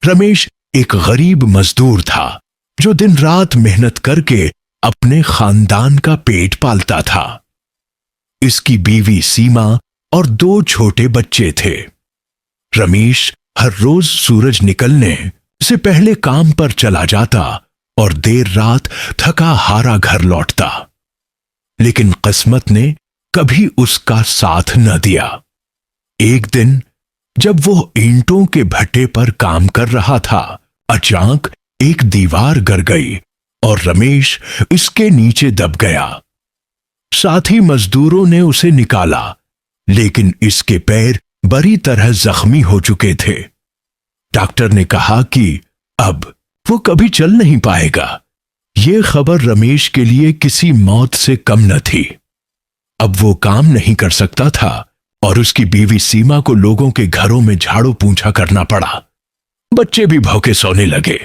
रमेश एक गरीब मजदूर था जो दिन रात मेहनत करके अपने खानदान का पेट पालता था। इसकी बीवी सीमा और 2 छोटे बच्चे थे। रमेश हर रोज सूरज निकलने से पहले काम पर चला जाता और देर रात थका हारा घर लौटता, लेकिन किस्मत ने कभी उसका साथ न दिया। एक दिन जब वो ईंटों के भट्टे पर काम कर रहा था, अचानक एक दीवार गिर गई और रमेश इसके नीचे दब गया। साथी मजदूरों ने उसे निकाला, लेकिन इसके पैर बुरी तरह जख्मी हो चुके थे। डॉक्टर ने कहा कि अब वो कभी चल नहीं पाएगा। यह खबर रमेश के लिए किसी मौत से कम न थी। अब वो काम नहीं कर सकता था और उसकी बीवी सीमा को लोगों के घरों में झाड़ू पोंछा करना पड़ा। बच्चे भी भौंके सोने लगे।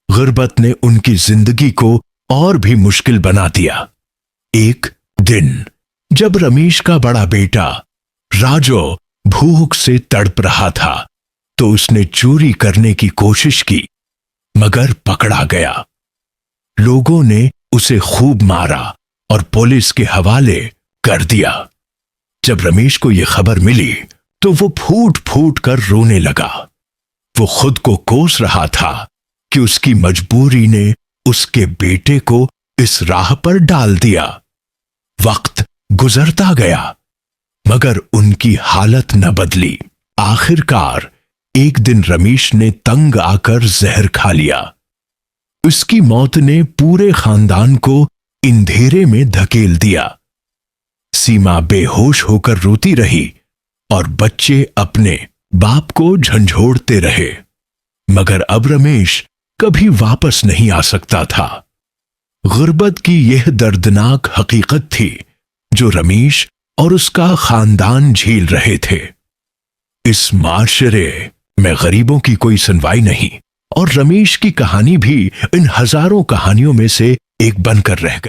गुर्बत ने उनकी जिंदगी को और भी मुश्किल बना दिया। एक दिन जब रमेश का बड़ा बेटा राजू भूख से तड़प रहा था, तो उसने चोरी करने की कोशिश की, मगर पकड़ा गया। लोगों ने उसे खूब मारा और पुलिस के हवाले कर दिया। जब रमेश को यह खबर मिली तो वो फूट फूट कर रोने लगा। वो खुद को कोस रहा था कि उसकी मजबूरी ने उसके बेटे को इस राह पर डाल दिया। वक्त गुजरता गया, मगर उनकी हालत न बदली। आखिरकार एक दिन रमेश ने तंग आकर जहर खा लिया। उसकी मौत ने पूरे खानदान को अंधेरे में धकेल दिया। सीमा बेहोश होकर रोती रही और बच्चे अपने बाप को झंझोड़ते रहे, मगर अब रमेश कभी वापस नहीं आ सकता था। गुर्बत की यह दर्दनाक हकीकत थी जो रमेश और उसका खानदान झेल रहे थे। इस माशरे में गरीबों की कोई सुनवाई नहीं और रमेश की कहानी भी इन हजारों कहानियों में से एक बनकर रह गई।